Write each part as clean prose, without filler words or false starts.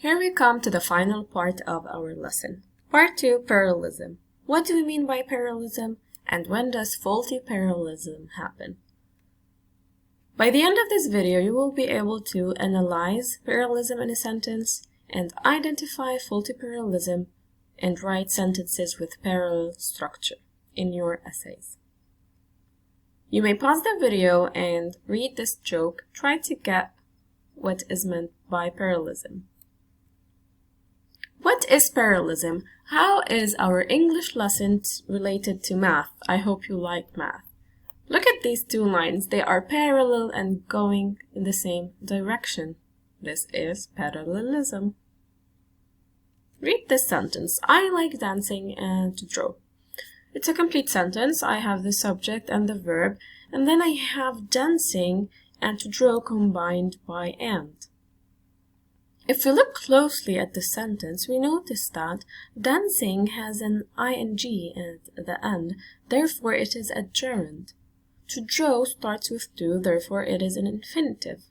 Here we come to the final part of our lesson. Part 2, Parallelism. What do we mean by parallelism, and when does faulty parallelism happen? By the end of this video, you will be able to analyze parallelism in a sentence and identify faulty parallelism and write sentences with parallel structure in your essays. You may pause the video and read this joke. Try to get what is meant by parallelism. What is parallelism? How is our English lesson related to math? I hope you like math. Look at these two lines. They are parallel and going in the same direction. This is parallelism. Read this sentence. I like dancing and to draw. It's a complete sentence. I have the subject and the verb, and then I have dancing and to draw combined by and. If we look closely at the sentence, we notice that dancing has an ing at the end, therefore it is a gerund. To draw starts with do, therefore it is an infinitive.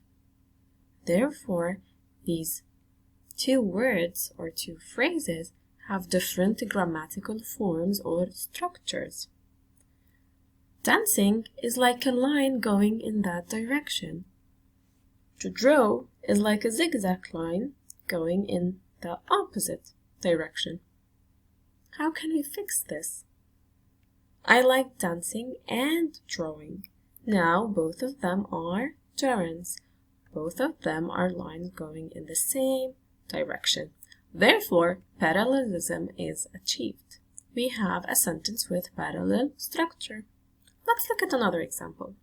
Therefore, these two words or two phrases have different grammatical forms or structures. Dancing is like a line going in that direction. To draw is like a zigzag line going in the opposite direction. How can we fix this? I like dancing and drawing. Now both of them are gerunds. Both of them are lines going in the same direction. Therefore, parallelism is achieved. We have a sentence with parallel structure. Let's look at another example.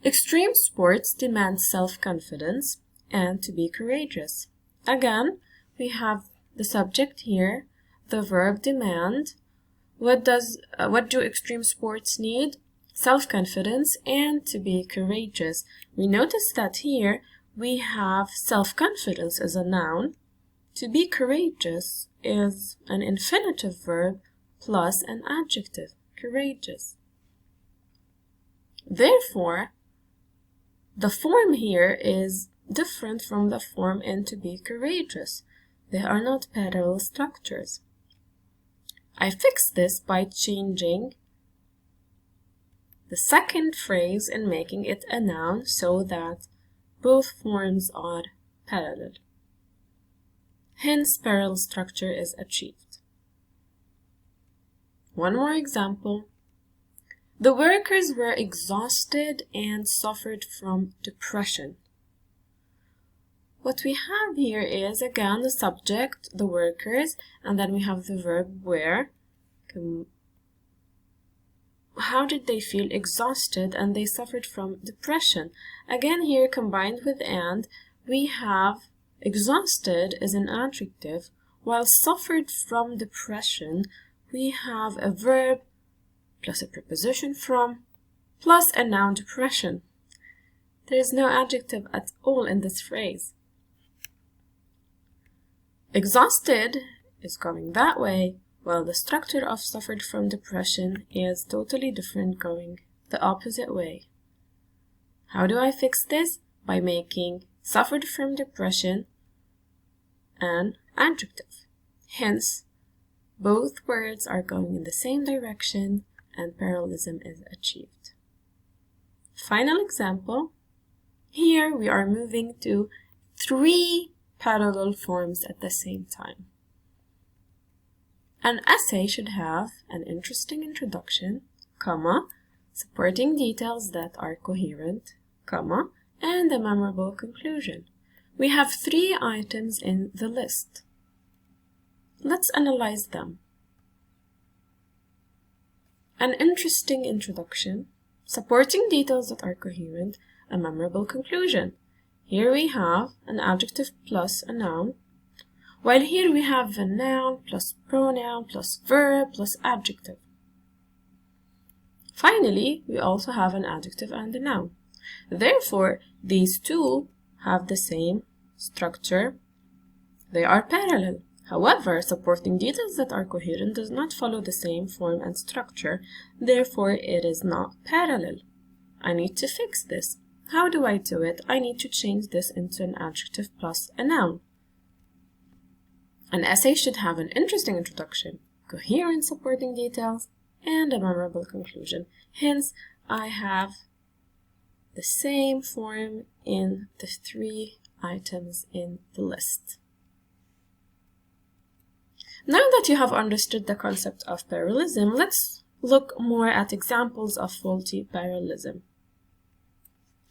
Extreme sports demand self-confidence and to be courageous. Again, we have the subject here, the verb demand. What do extreme sports need? Self-confidence and to be courageous. We notice that here we have self-confidence as a noun. To be courageous is an infinitive verb plus an adjective, courageous. Therefore, the form here is different from the form in to be courageous. They are not parallel structures. I fix this by changing the second phrase and making it a noun so that both forms are parallel. Hence, parallel structure is achieved. One more example. The workers were exhausted and suffered from depression. What we have here is, again, the subject, the workers, and then we have the verb were. How did they feel? Exhausted, and they suffered from depression. Again, here combined with and, we have exhausted as an adjective, while suffered from depression, we have a verb plus a preposition from, plus a noun depression. There is no adjective at all in this phrase. Exhausted is going that way, while the structure of suffered from depression is totally different, going the opposite way. How do I fix this? By making suffered from depression an adjective. Hence, both words are going in the same direction and parallelism is achieved. Final example. Here we are moving to 3 parallel forms at the same time. An essay should have an interesting introduction, comma, supporting details that are coherent, comma, and a memorable conclusion. We have 3 items in the list. Let's analyze them. An interesting introduction, supporting details that are coherent, a memorable conclusion. Here we have an adjective plus a noun, while here we have a noun plus pronoun plus verb plus adjective. Finally, we also have an adjective and a noun. Therefore, these two have the same structure. They are parallel. However, supporting details that are coherent does not follow the same form and structure, therefore it is not parallel. I need to fix this. How do I do it? I need to change this into an adjective plus a noun. An essay should have an interesting introduction, coherent supporting details, and a memorable conclusion. Hence, I have the same form in the 3 items in the list. Now that you have understood the concept of parallelism, let's look more at examples of faulty parallelism.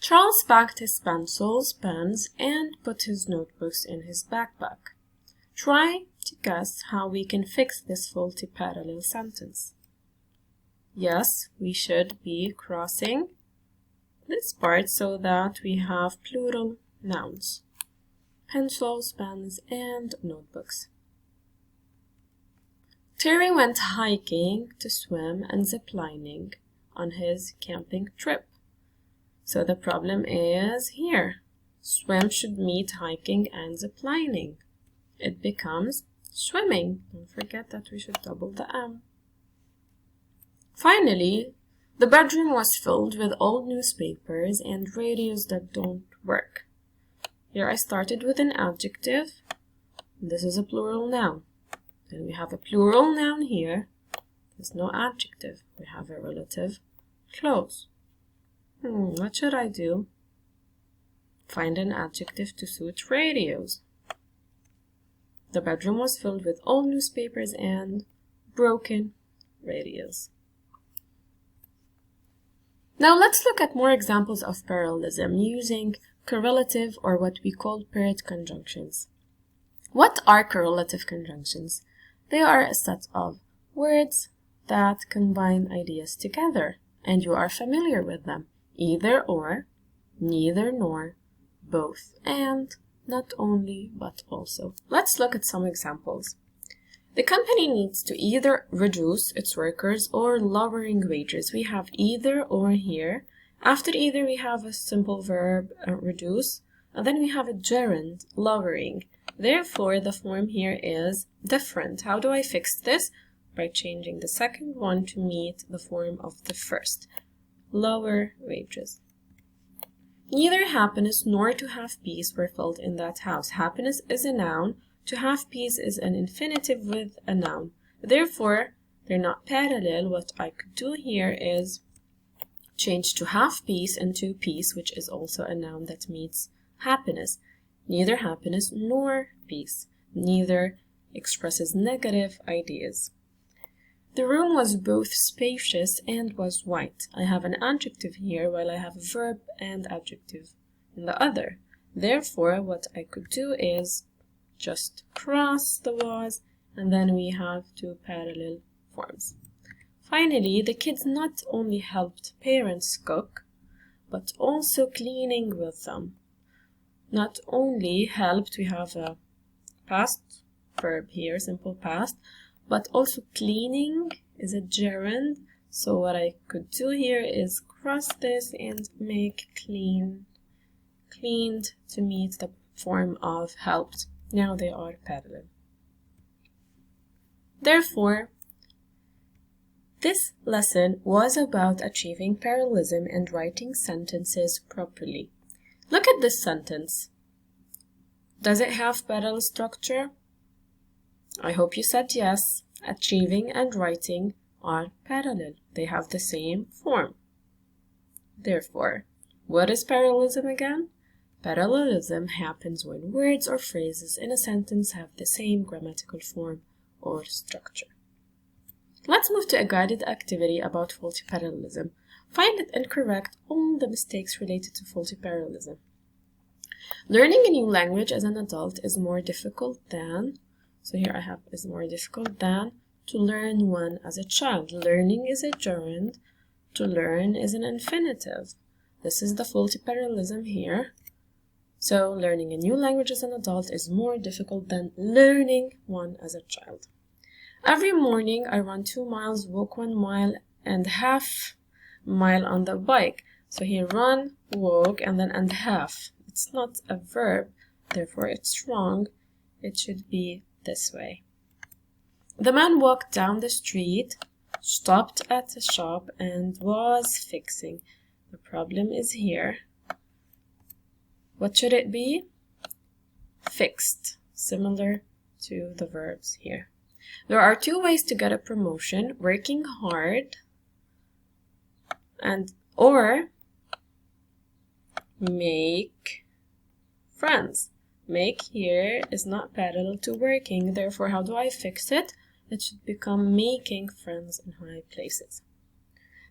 Charles packed his pencils, pens, and put his notebooks in his backpack. Try to guess how we can fix this faulty parallel sentence. Yes, we should be crossing this part so that we have plural nouns. Pencils, pens, and notebooks. Terry went hiking, to swim, and ziplining on his camping trip. So the problem is here. Swim should meet hiking and ziplining. It becomes swimming. Don't forget that we should double the M. Finally, the bedroom was filled with old newspapers and radios that don't work. Here I started with an adjective. This is a plural noun. Then we have a plural noun here. There's no adjective. We have a relative clause. What should I do? Find an adjective to suit radios. The bedroom was filled with old newspapers and broken radios. Now let's look at more examples of parallelism using correlative or what we call paired conjunctions. What are correlative conjunctions? They are a set of words that combine ideas together, and you are familiar with them. Either or, neither nor, both and, not only but also. Let's look at some examples. The company needs to either reduce its workers or lowering wages. We have either or here. After either we have a simple verb, reduce, and then we have a gerund, lowering. Therefore, the form here is different. How do I fix this? By changing the second one to meet the form of the first. Lower wages. Neither happiness nor to have peace were felt in that house. Happiness is a noun. To have peace is an infinitive with a noun. Therefore, they're not parallel. What I could do here is change to have peace into peace, which is also a noun that means happiness. Neither happiness nor peace. Neither expresses negative ideas. The room was both spacious and was white. I have an adjective here while I have a verb and adjective in the other. Therefore, what I could do is just cross the was, and then we have 2 parallel forms. Finally, the kids not only helped parents cook, but also cleaning with them. Not only helped, we have a past verb here, simple past, but also cleaning is a gerund. So what I could do here is cross this and make clean, cleaned to meet the form of helped. Now they are parallel. Therefore, this lesson was about achieving parallelism and writing sentences properly. Look at this sentence. Does it have parallel structure? I hope you said yes. Achieving and writing are parallel. They have the same form. Therefore, what is parallelism again? Parallelism happens when words or phrases in a sentence have the same grammatical form or structure. Let's move to a guided activity about faulty parallelism. Find it and correct all the mistakes related to faulty parallelism. Learning a new language as an adult is more difficult than, so here I have is more difficult than to learn one as a child. Learning is a gerund. To learn is an infinitive. This is the faulty parallelism here. So learning a new language as an adult is more difficult than learning one as a child. Every morning I run 2 miles, walk 1 mile and half mile on the bike. So here run, walk, and then and half. It's not a verb, therefore it's wrong. It should be this way. The man walked down the street, stopped at a shop, and was fixing. The problem is here. What should it be? Fixed, similar to the verbs here. There are two ways to get a promotion: working hard or make friends. Make here is not parallel to working, therefore how do I fix it? It should become making friends in high places.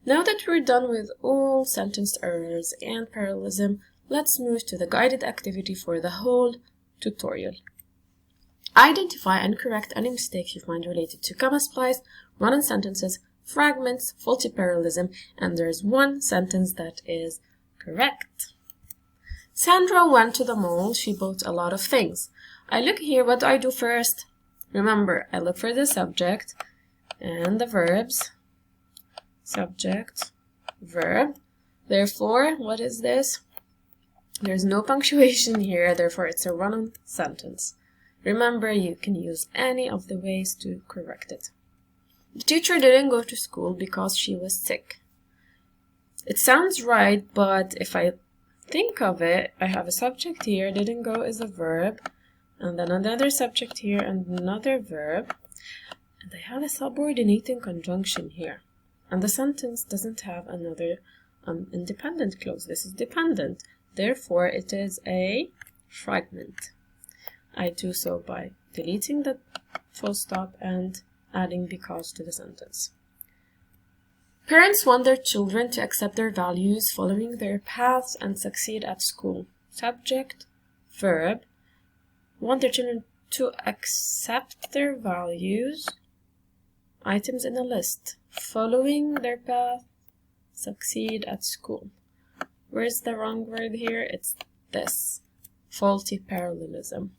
Now that we're done with all sentence errors and parallelism, let's move to the guided activity for the whole tutorial. Identify and correct any mistakes you find related to comma splice, run-on sentences, fragments, faulty parallelism, and there's one sentence that is correct. Sandra went to the mall. She bought a lot of things. I look here. What do I do first? Remember, I look for the subject and the verbs. Subject, verb. Therefore, what is this? There's no punctuation here, therefore it's a run-on sentence. Remember, you can use any of the ways to correct it. The teacher didn't go to school because she was sick. It sounds right, but if I think of it, I have a subject here, didn't go is a verb, and then another subject here and another verb, and I have a subordinating conjunction here. And the sentence doesn't have another independent clause. This is dependent. Therefore, it is a fragment. I do so by deleting the full stop and adding because to the sentence. Parents want their children to accept their values, following their paths, and succeed at school. Subject, verb. Want their children to accept their values. Items in a list. Following their path, succeed at school. Where's the wrong word here? It's this. Faulty parallelism.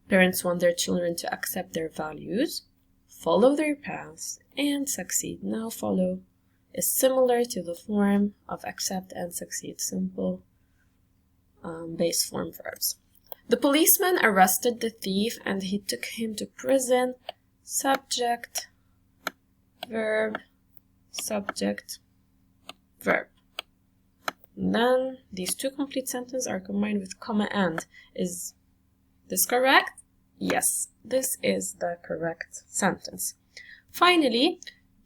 Parents want their children to accept their values, follow their paths, and succeed. Now follow is similar to the form of accept and succeed, simple base form verbs. The policeman arrested the thief and he took him to prison. Subject, verb, subject, verb. And then these two complete sentences are combined with comma and. Is this correct? Yes, this is the correct sentence. Finally,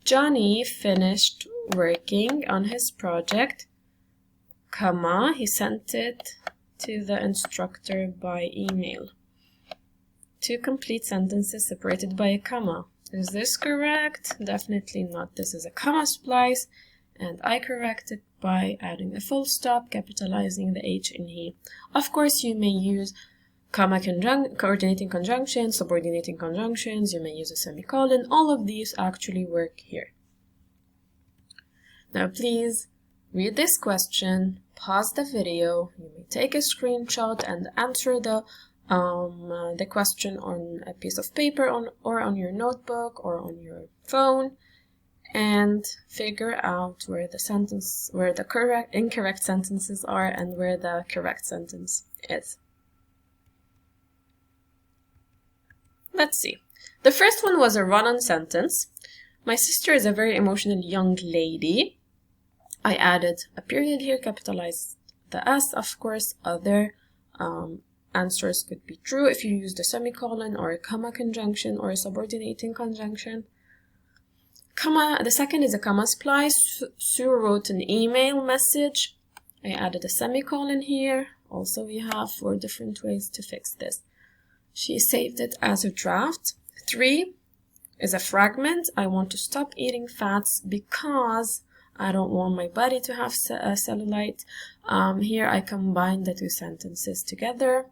Johnny finished working on his project, comma, he sent it to the instructor by email. Two complete sentences separated by a comma. Is this correct? Definitely not. This is a comma splice, and I correct it by adding a full stop, capitalizing the H in he. Of course, you may use comma coordinating conjunctions, subordinating conjunctions, you may use a semicolon. All of these actually work here. Now please read this question, pause the video, you may take a screenshot and answer the question on a piece of paper or on your notebook or on your phone, and figure out where the incorrect sentences are and where the correct sentence is. Let's see. The first one was a run-on sentence. My sister is a very emotional young lady. I added a period here, capitalized the S, of course. Other answers could be true if you used a semicolon or a comma conjunction or a subordinating conjunction. The second is a comma splice. Sue wrote an email message. I added a semicolon here. Also, we have 4 different ways to fix this. She saved it as a draft. 3 is a fragment. I want to stop eating fats because I don't want my body to have cellulite. Here I combine the 2 sentences together.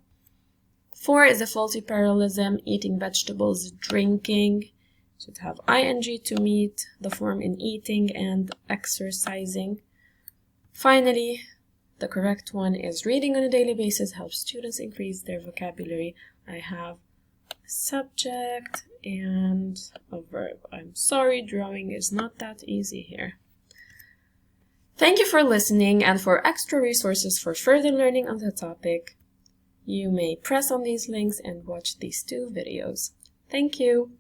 4 is a faulty parallelism. Eating vegetables, drinking. Should have ing to meet the form in eating, and exercising. Finally, the correct one is reading on a daily basis helps students increase their vocabulary. I have a subject and a verb. I'm sorry, drawing is not that easy here. Thank you for listening, and for extra resources for further learning on the topic, you may press on these links and watch these 2 videos. Thank you.